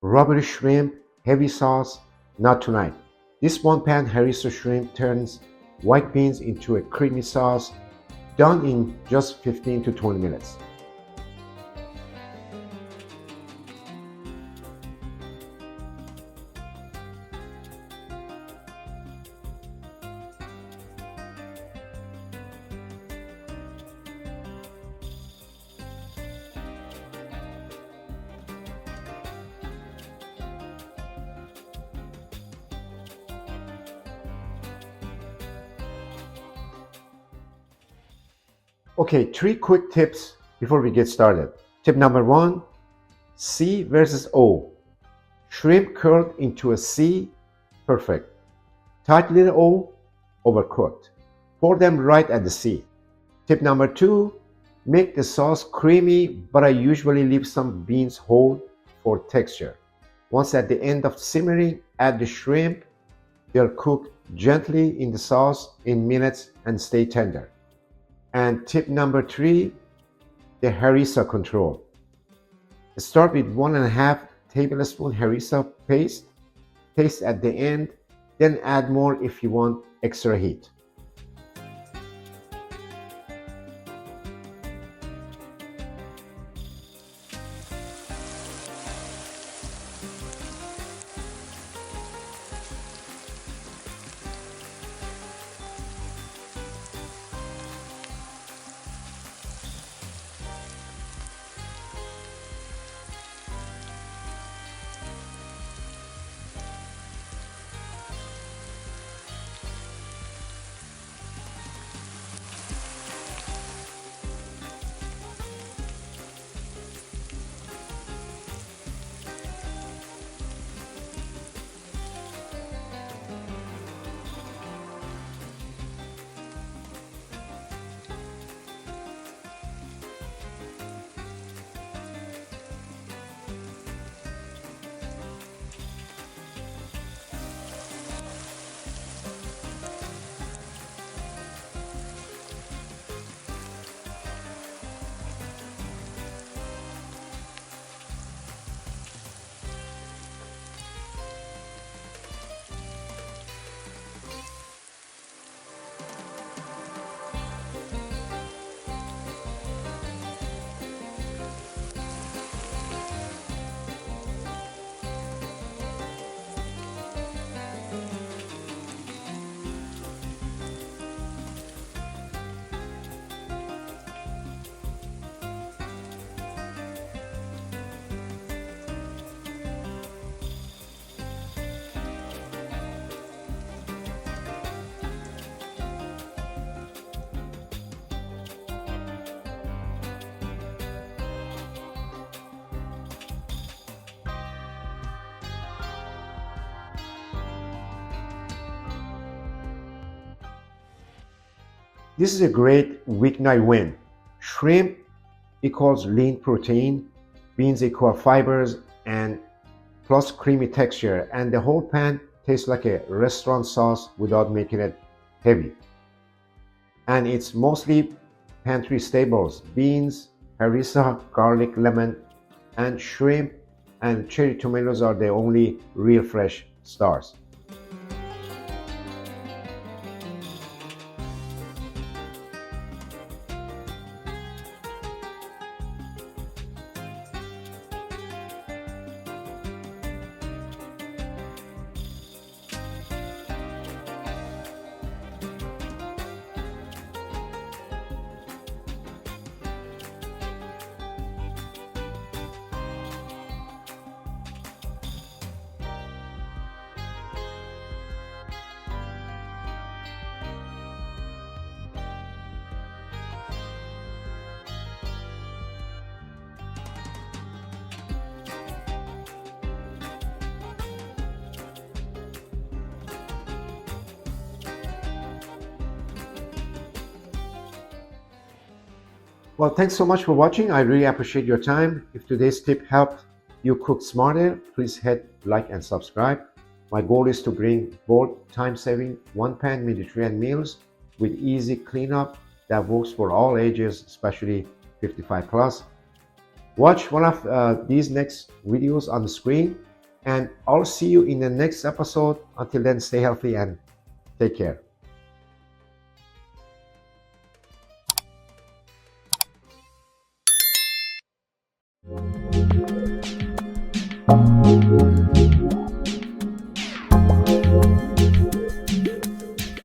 Rubbery shrimp, heavy sauce, not tonight. This one-pan harissa shrimp turns white beans into a creamy sauce, done in just 15 to 20 minutes. Okay, three quick tips before we get started. Tip number one, C versus O. Shrimp curled into a C, perfect. Tight little O, overcooked. Pour them right at the C. Tip number two, make the sauce creamy, but I usually leave some beans whole for texture. Once at the end of simmering, add the shrimp. They'll cook gently in the sauce in minutes and stay tender. And tip number three, the harissa control. Start with 1.5 tablespoon harissa paste. Taste at the end, then add more if you want extra heat. This is a great weeknight win. Shrimp equals lean protein, beans equal fibers, and plus creamy texture, and the whole pan tastes like a restaurant sauce without making it heavy. And it's mostly pantry staples: beans, harissa, garlic, lemon, and shrimp and cherry tomatoes are the only real fresh stars. Well, thanks so much for watching. I really appreciate your time. If today's tip helped you cook smarter, please hit like and subscribe. My goal is to bring bold, time-saving, one-pan Mediterranean meals with easy cleanup that works for all ages, especially 55 plus. Watch one of these next videos on the screen, and I'll see you in the next episode. Until then, stay healthy and take care.